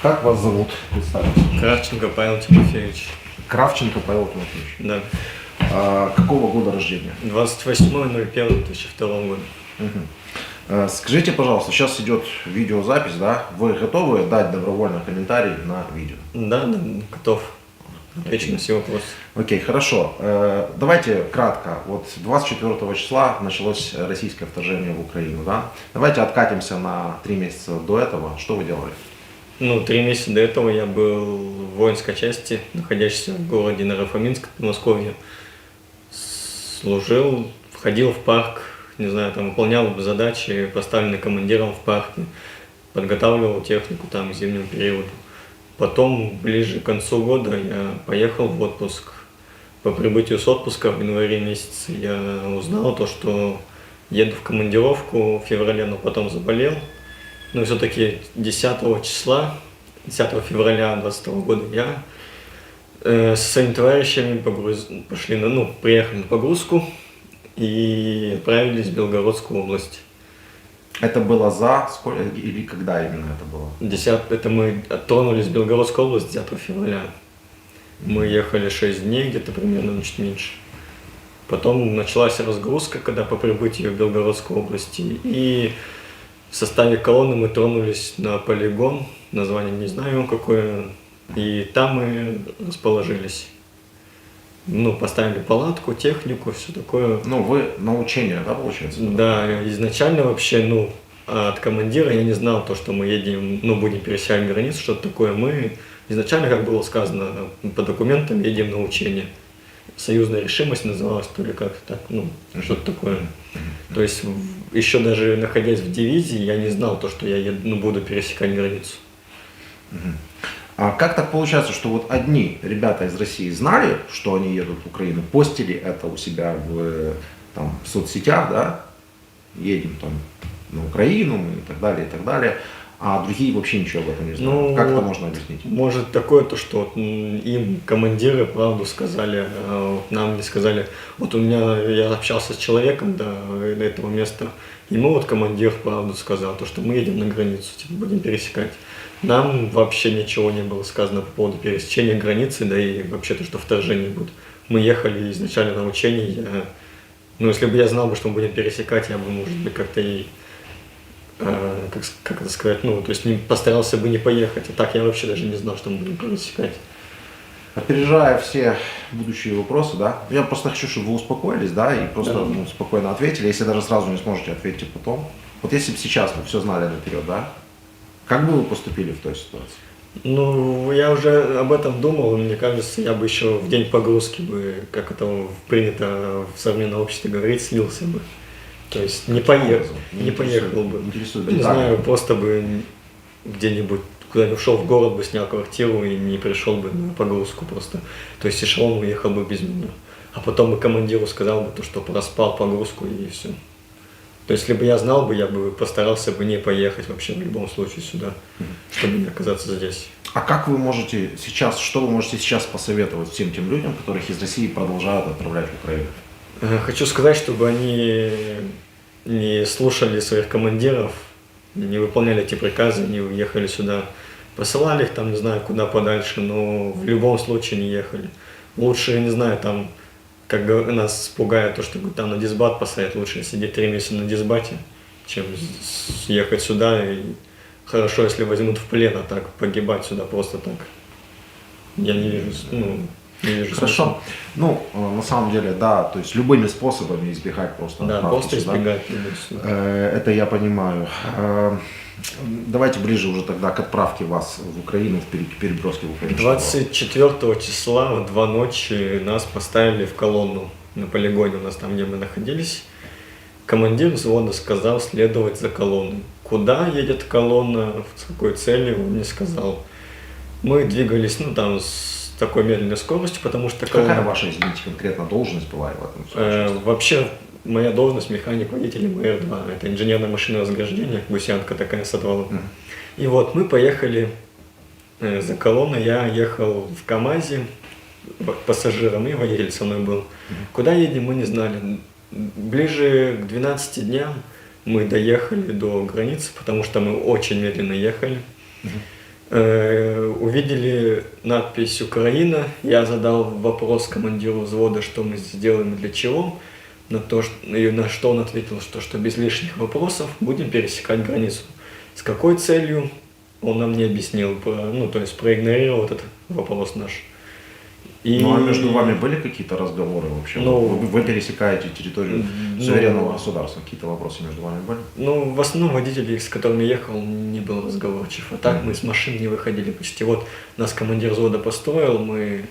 Как вас зовут? Представьте. Кравченко Павел Тимофеевич. Кравченко Павел Тимофеевич. Да. Какого года рождения? 28.01.2002 года. Скажите, пожалуйста, сейчас идет видеозапись, да? Вы готовы дать добровольно комментарий на видео? Да, готов. Отвечу на все вопросы. Окей, хорошо. Давайте кратко. Вот 24 числа началось российское вторжение в Украину, да? Давайте откатимся на 3 месяца до этого. Что вы делали? 3 месяца до этого я был в воинской части, находящейся в городе Наро-Фоминск, Подмосковье. Служил, входил в парк, не знаю, там выполнял задачи, поставленные командиром в парке, подготавливал технику там к зимнему периоду. Потом, ближе к концу года, я поехал в отпуск. По прибытию с отпуска в январе месяце я узнал то, что еду в командировку в феврале, но потом заболел. Но все-таки 10 февраля 2022 года я со своими товарищами приехали на погрузку и отправились в Белгородскую область. Это было за сколько или когда именно это было? Это мы тронулись в Белгородскую область 10 февраля. Мы ехали 6 дней, где-то примерно чуть меньше. Потом началась разгрузка, когда по прибытию в Белгородскую область. И в составе колонны мы тронулись на полигон, название не знаю какое, и там мы расположились. Поставили палатку, технику, все такое. Вы на учение, да, получается? Да, изначально вообще, от командира я не знал то, что мы едем, будем пересекать границу, что-то такое. Мы изначально, как было сказано, по документам едем на учение. Союзная решимость называлась, то ли как-то так, что-то такое. То есть, еще даже находясь в дивизии, я не знал то, что я буду пересекать границу. А как так получается, что вот одни ребята из России знали, что они едут в Украину, постили это у себя в соцсетях, да, едем там на Украину и так далее, а другие вообще ничего об этом не знают. Как это можно объяснить? Может такое, то, что им командиры правду сказали, а нам не сказали. Я общался с человеком до этого места, ему командир правду сказал, то, что мы едем на границу, будем пересекать. Нам вообще ничего не было сказано по поводу пересечения границы, да и вообще то, что вторжение будет. Мы ехали изначально на учение, если бы я знал, что мы будем пересекать, я бы, может быть, как-то и, как это сказать, постарался бы не поехать. А так я вообще даже не знал, что мы будем пересекать. Опережая все будущие вопросы, да, я просто хочу, чтобы вы успокоились, да, и просто спокойно ответили. Если даже сразу не сможете, ответьте потом. Вот если бы сейчас вы все знали наперед, да, как бы вы поступили в той ситуации? Я уже об этом думал, и мне кажется, я бы еще в день погрузки как это принято в современном обществе говорить, слился бы. То есть не поехал бы. Не знаю, просто бы где-нибудь куда-нибудь ушел в город бы, снял квартиру и не пришел бы на погрузку просто. То есть эшелон уехал бы без меня. А потом бы командиру сказал бы, что проспал погрузку и все. То есть, если бы я знал бы, я бы постарался бы не поехать вообще в любом случае сюда, чтобы не оказаться здесь. А что вы можете сейчас посоветовать всем тем людям, которых из России продолжают отправлять в Украину? Хочу сказать, чтобы они не слушали своих командиров, не выполняли эти приказы, не уехали сюда. Посылали их не знаю, куда подальше, но в любом случае не ехали. Лучше, не знаю, как нас пугает то, что там на дисбат посадят, лучше сидеть 3 месяца на дисбате, чем ехать сюда. И хорошо, если возьмут в плен, а так погибать сюда просто так. Я не вижу. Хорошо. На самом деле, да, то есть любыми способами избегать просто. Да, просто избегать. Это я понимаю. Давайте ближе уже тогда к отправке вас в Украину, в переброске в Украину. 24 числа в 2 ночи нас поставили в колонну на полигоне у нас там, где мы находились. Командир взвода сказал следовать за колонной. Куда едет колонна, с какой целью, он не сказал. Мы двигались, с такой медленной скоростью, потому что колонна... Какая ваша, извините, конкретно должность была в этом случае? Вообще, моя должность механик-водитель МР-2. Это инженерное машинное возграждение, гусянка такая с отвалом. И мы поехали за колонной, я ехал в КамАЗе пассажиром, и водитель со мной был. Куда едем, мы не знали. Ближе к 12 дням мы доехали до границы, потому что мы очень медленно ехали. Увидели надпись «Украина», я задал вопрос командиру взвода, что мы здесь делаем и для чего, и на что он ответил, что без лишних вопросов будем пересекать границу. С какой целью, он нам не объяснил, то есть проигнорировал этот вопрос наш. Ну а между вами были какие-то разговоры вообще? Вы пересекаете территорию суверенного государства, какие-то вопросы между вами были? Ну, в основном водителей, с которыми я ехал, не был разговорчив. А так мы с машин не выходили почти. Вот нас командир взвода построил, мы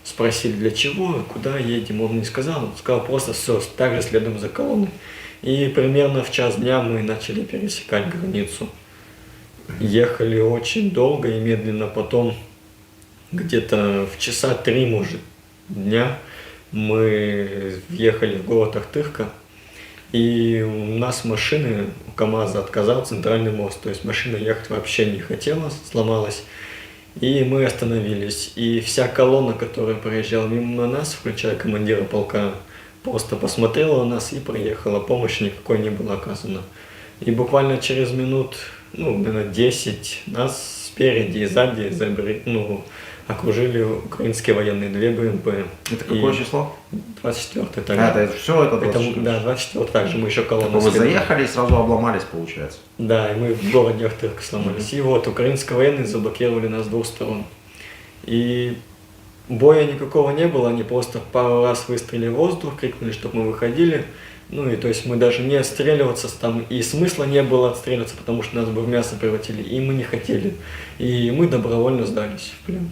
спросили, для чего, куда едем. Он не сказал, он сказал просто все, так же следуем за колонной. И примерно в час дня мы начали пересекать границу. Ехали очень долго и медленно, потом где-то в часа 3, может, дня мы въехали в город Ахтырка, и у нас машины, у КамАЗа отказал центральный мост, то есть машина ехать вообще не хотела, сломалась, и мы остановились. И вся колонна, которая проезжала мимо нас, включая командира полка, просто посмотрела на нас и проехала, помощи никакой не было оказано. И буквально через минут, наверное, 10 нас спереди и сзади окружили украинские военные, 2 БМП. Это какое число? 24-е. Это все, это 24-е? Да, 24-е также, мы еще колонну. Вы заехали и сразу обломались, получается? Да, и мы в городе Ахтырка сломались. И вот украинские военные заблокировали нас с 2 сторон. И боя никакого не было, они просто пару раз выстрелили в воздух, крикнули, чтобы мы выходили. И то есть мы даже не отстреливаться там, и смысла не было отстреливаться, потому что нас бы в мясо превратили, и мы не хотели. И мы добровольно сдались в плен.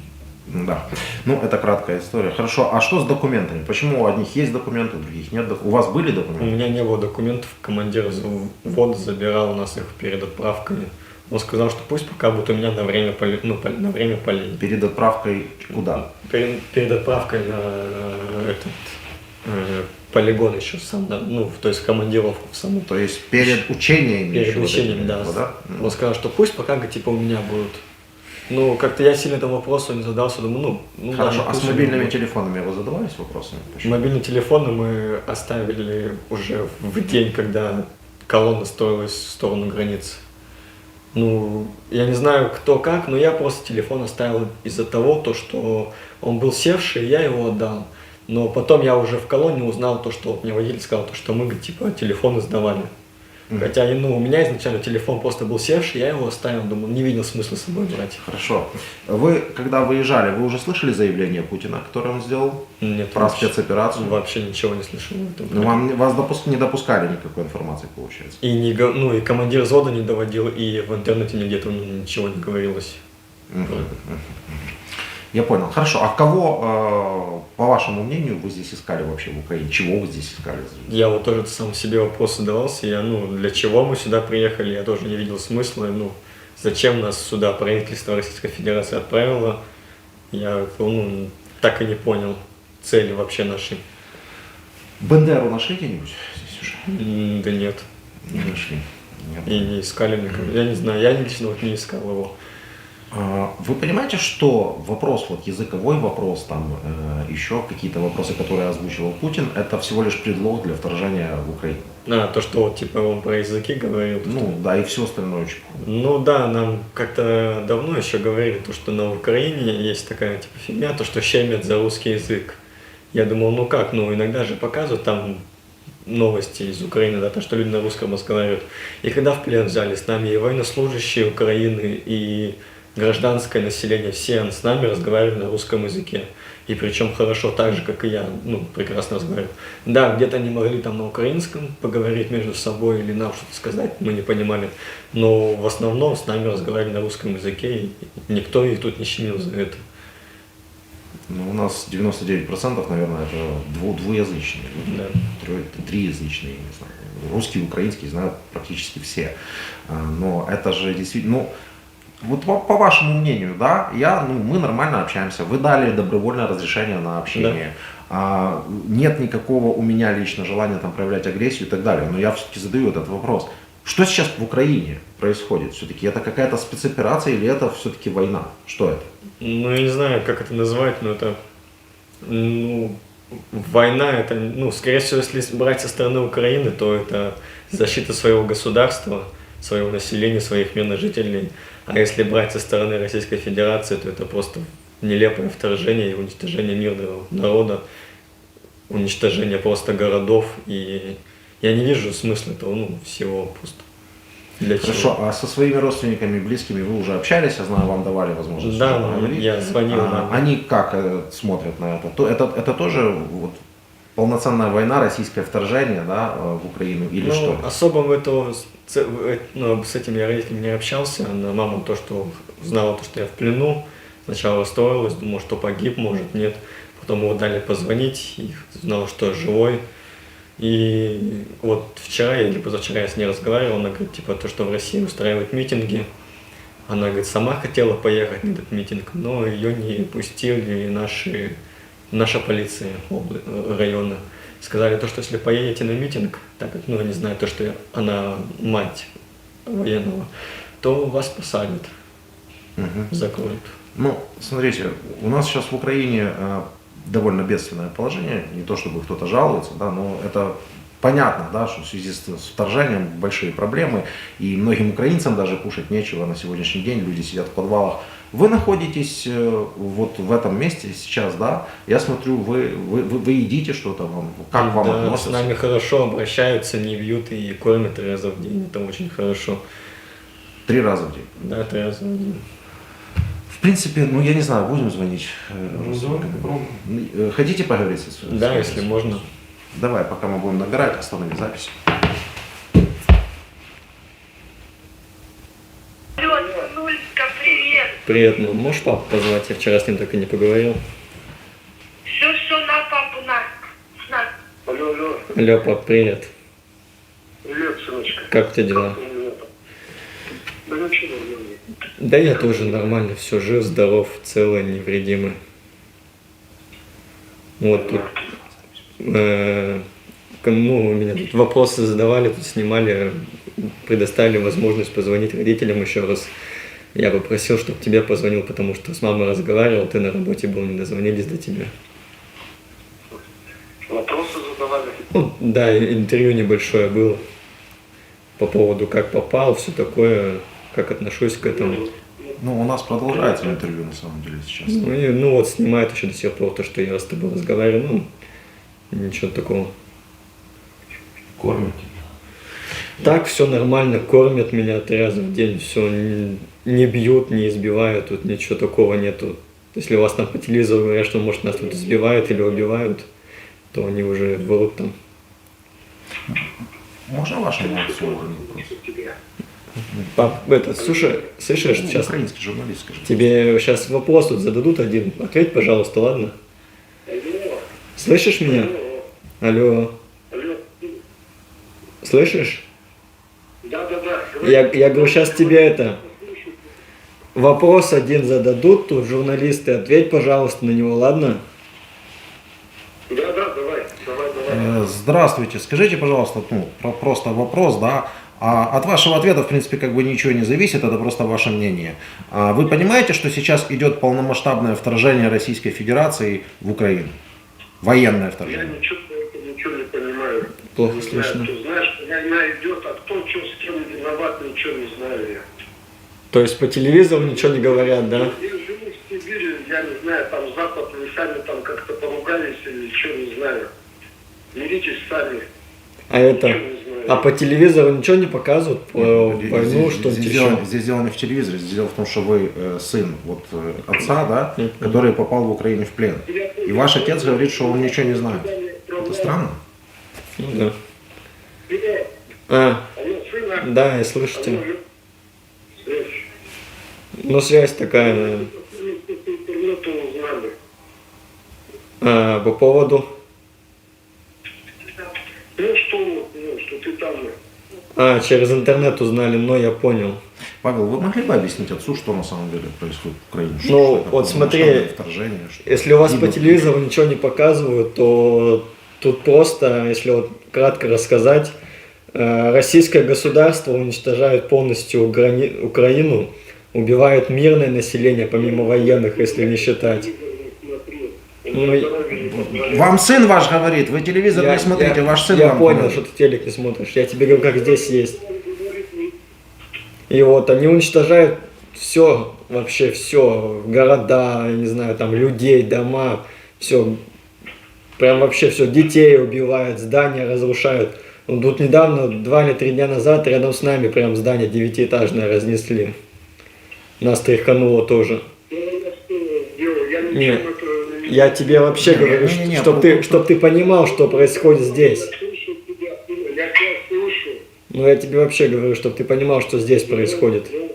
Да, это краткая история. Хорошо, а что с документами? Почему у одних есть документы, у других нет? У вас были документы? У меня не было документов, командир взвода забирал у нас их перед отправкой. Он сказал, что пусть пока будут у меня на время полей. Перед отправкой куда? Перед отправкой на полигон еще сам, да, то есть командировку в саму. То есть перед учениями? Перед учением, да. Он сказал, что пусть пока у меня будут. Как-то я сильно этому вопросу не задался, думаю, Хорошо, а с мобильными телефонами вы задавались вопросами? Мобильные телефоны мы оставили уже в день, когда колонна строилась в сторону границы. Я не знаю кто как, но я просто телефон оставил из-за того, что он был севший, я его отдал. Но потом я уже в колонне узнал что мне водитель сказал, что мы телефоны сдавали. Хотя у меня изначально телефон просто был севший, я его оставил, думаю, не видел смысла с собой брать. Хорошо. Вы, когда выезжали, вы уже слышали заявление Путина, которое он сделал? Нет. Про спецоперацию? Вообще ничего не слышал. Вас не допускали никакой информации, получается? И командир взвода не доводил, и в интернете нигде-то ничего не говорилось. Я понял. Хорошо. А кого, по вашему мнению, вы здесь искали вообще в Украине? Чего вы здесь искали? Я тоже сам себе вопрос задавался. Для чего мы сюда приехали, я тоже не видел смысла. Зачем нас сюда правительство Российской Федерации отправило? Я так и не понял цели вообще нашей. Бендеру нашли где-нибудь здесь уже? Да нет. Не нашли. И не искали никого. Я не знаю, я лично не искал его. Вы понимаете, что вопрос, языковой вопрос, еще какие-то вопросы, которые озвучивал Путин, это всего лишь предлог для вторжения в Украину? То, что он про языки говорил. Да, и все остальное очень. Да, нам как-то давно еще говорили, что на Украине есть такая фигня, что щемят за русский язык. Я думал, иногда же показывают там новости из Украины, да, что люди на русском разговаривают. И когда в плен взяли с нами и военнослужащие Украины, и гражданское население, все с нами разговаривали на русском языке. И причем хорошо, так же, как и я, прекрасно разговариваю. Да, где-то они могли на украинском поговорить между собой или нам что-то сказать, мы не понимали. Но в основном с нами разговаривали на русском языке, и никто их тут не щемил за это. У нас 99%, наверное, это двуязычные люди. Да. Триязычные, не знаю. Русский, украинский знают практически все. Но это же действительно... по вашему мнению, да, мы нормально общаемся, вы дали добровольное разрешение на общение, да. Нет никакого у меня лично желания проявлять агрессию и так далее, но я все-таки задаю этот вопрос. Что сейчас в Украине происходит? Все-таки это какая-то спецоперация или это все-таки война? Что это? Я не знаю, как это назвать, но это, война, это, скорее всего, если брать со стороны Украины, то это защита своего государства, своего населения, своих мирных жителей. А если брать со стороны Российской Федерации, то это просто нелепое вторжение и уничтожение мирного народа, уничтожение просто городов. И я не вижу смысла этого, ну, всего просто. Для чего? Хорошо, а со своими родственниками, близкими вы уже общались? Я знаю, вам давали возможность Да, поговорить. я звонил. Да. Они как смотрят на это? Это тоже вот полноценная война, российское вторжение, да, в Украину или Ну, что? особо с этим я родителями не общался. Но мама то, что знала, то, что я в плену, сначала расстроилась, думала, что погиб, может, нет. Потом его дали позвонить, и знала, что живой. И вот вчера или позавчера я с ней разговаривал, она говорит, типа, то, что в России устраивают митинги. Она, говорит, сама хотела поехать на этот митинг, но ее не пустили наша полиция района. Сказали то, что если поедете на митинг, так как, ну, они знают то, что она мать военного, то вас посадят, закроют. Ну, смотрите, у нас сейчас в Украине довольно бедственное положение, не то чтобы кто-то жалуется, да, но это понятно, да, что в связи с вторжением большие проблемы, и многим украинцам даже кушать нечего на сегодняшний день, люди сидят в подвалах. Вы находитесь вот в этом месте сейчас, да, я смотрю, вы едите что-то, как вам Да, относятся? с нами хорошо обращаются, не бьют и кормят 3 раза в день, это очень хорошо. 3 раза в день? Да, 3 раза в день. В принципе, ну я не знаю, будем звонить? Хотите поговорить со своим? Да, если можно. Давай, пока мы будем набирать, останови запись. Алло, сынулька, привет. Привет, ну можешь папу позвать? Я вчера с ним так и не поговорил. Все, на папу, на. Алло, Алло, пап, привет. привет, сыночка. Как у тебя дела? Да ничего, нормально. Да я тоже нормально, все, жив, здоров, целый, невредимый. Вот тут, ну, у меня тут вопросы задавали, тут снимали, предоставили возможность позвонить родителям еще раз. Я попросил, чтобы тебе позвонил, потому что с мамой разговаривал, ты на работе был, не дозвонились до тебя. Вопросы задавали? Ну, да, интервью небольшое было по поводу, как попал, все такое, как отношусь к этому. Ну, у нас продолжается интервью, на самом деле, сейчас. Ну вот, снимают еще до сих пор то, что я с тобой разговариваю, ну, ничего такого. Кормят. Так, все нормально, кормят меня 3 раза в день, все, не бьют, не избивают, тут ничего такого нету. Если у вас там по телевизору говорят, что, может, нас тут избивают или убивают, то они уже врут там. Можно вашему отцу один вопрос? Пап, слушай, слышишь, Ну, сейчас украинский журналист, скажи. тебе сейчас вопрос тут зададут один. Ответь, пожалуйста, ладно? Слышишь меня? Алло, Алло. слышишь? Да. Я говорю, сейчас тебе вопрос один зададут, тут журналисты, ответь, пожалуйста, на него, ладно? Да, давай. Здравствуйте, скажите, пожалуйста, ну, просто вопрос, да, от вашего ответа, в принципе, как бы ничего не зависит, это просто ваше мнение. Вы понимаете, что сейчас идет полномасштабное вторжение Российской Федерации в Украину? Военное Я вторжение. ничего не понимаю. Плохо Не слышно. знаю, ты знаешь, война идет, а кто что с кем виноват, ничего не знаю я. То есть по телевизору ничего не говорят, да? Я живу в Сибири, я не знаю, там Запад, вы сами там как-то поругались или что, не знаю. Миритесь сами. А по телевизору ничего не показывают про войну, что-нибудь еще? Здесь дело не в телевизоре, здесь дело в том, что вы сын отца, да, который попал в Украину в плен. И ваш отец говорит, что он ничего не знает. Это странно? Ну да. Привет. А, Алло, сына. да, я слышу тебя. Алло. Связь. Ну, связь такая, наверное. Интернету узнали. По поводу... Что ты там. Через интернет узнали, но я понял. Павел, вы могли бы объяснить отцу, что на самом деле происходит в Украине? Ну, Что это вот смотри, полномасштабное вторжение, что Если у вас по гибнут телевизору ничего не показывают, то тут просто, если вот кратко рассказать, российское государство уничтожает полностью Украину, убивает мирное население, помимо военных, если не считать. Ну, люди. Вам сын ваш говорит, вы телевизор не смотрите, ваш сын я вам понял, говорит. что ты телек не смотришь. Я тебе говорю, как здесь есть. И вот они уничтожают все, вообще все, города, я не знаю, там людей, дома, все, прям вообще все, детей убивают, здания разрушают. Вот тут недавно, 2 или 3 дня назад, рядом с нами прям здание 9-этажное разнесли. Нас тряхануло тоже. Я Нет, ничем это не я тебе вообще говорю, не-не-не, чтоб ты понимал, что происходит здесь. слышу тебя, я тебя слышу. Ну, я тебе вообще говорю, чтобы ты понимал, что здесь происходит. Ну,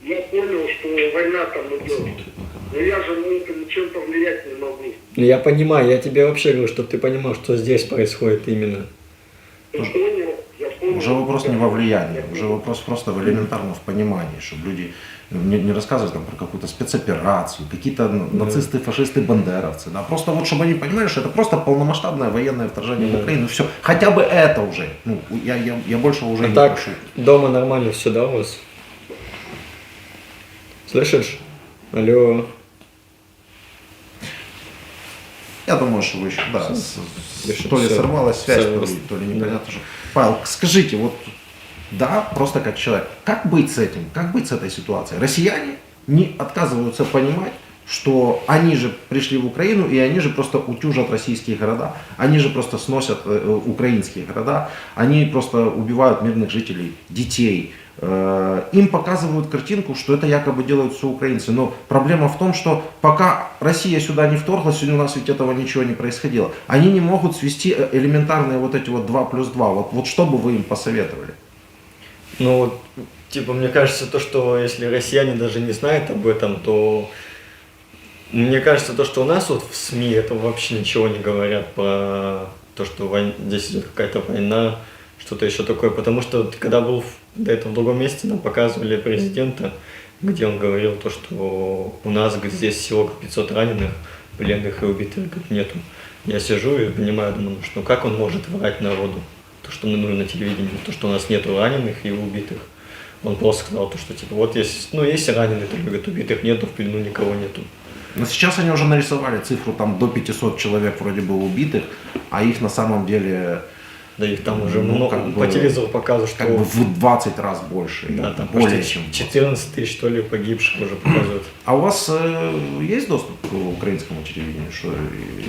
я понял, что война там идет. Но я же на это ничем повлиять не могу. Ну, я понимаю, я тебе вообще говорю, чтобы ты понимал, что здесь происходит именно. Я понял, я понял. Уже вопрос не во влиянии, уже вопрос просто в элементарном в понимании, чтобы люди не рассказывали там про какую-то спецоперацию, какие-то нацисты, фашисты, бандеровцы, да, просто вот чтобы они понимали, что это просто полномасштабное военное вторжение в Украину, все, хотя бы это уже, ну, я больше уже А не так, прошу. дома нормально все, да, у вас? Слышишь? Алло. Я думаю, что вы еще, да, Слышно, то ли всё. сорвалась связь, Всё, то ли непонятно что. Павел, скажите, вот, да, просто как человек, как быть с этим, как быть с этой ситуацией? Россияне не отказываются понимать, что они же пришли в Украину, и они же просто утюжат российские города, они же просто сносят украинские города, они просто убивают мирных жителей, детей. Им показывают картинку, что это якобы делают все украинцы. Но проблема в том, что пока Россия сюда не вторглась, у нас ведь этого ничего не происходило. Они не могут свести элементарные вот эти вот 2+2. Вот что бы вы им посоветовали? Ну, вот, типа, мне кажется, то, что если россияне даже не знают об этом, то мне кажется, то, что у нас вот в СМИ это вообще ничего не говорят про то, что здесь идет какая-то война, что-то еще такое. Потому что вот, когда был до этого в другом месте, нам показывали президента, где он говорил то, что у нас говорит, здесь всего 500 раненых, пленных и убитых говорит, нету. Я сижу и понимаю, думаю, что как он может врать народу? То, что мы на телевидении, то, что у нас нету раненых и убитых. Он просто сказал то, что типа вот есть, ну есть раненые, то говорит, убитых нету, в плену никого нету. Но сейчас они уже нарисовали цифру там до 500 человек вроде бы убитых, а их на самом деле Да их там уже ну, много, как бы, по телевизору показывают, что как бы в 20 раз больше. да, там более почти чем. 14 тысяч, что ли, погибших уже показывают. А у вас есть доступ к украинскому телевидению? Что,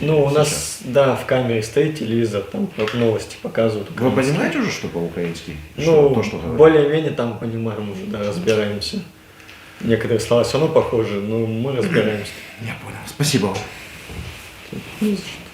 Ну, у сейчас? нас, да, в камере стоит телевизор, там новости показывают. Вы украинские. понимаете уже, что по-украински? Ну, то, что говорят? более-менее там понимаем уже, да, разбираемся. Некоторые слова все равно похожи, но мы разбираемся. Я понял. Спасибо вам. Не за что.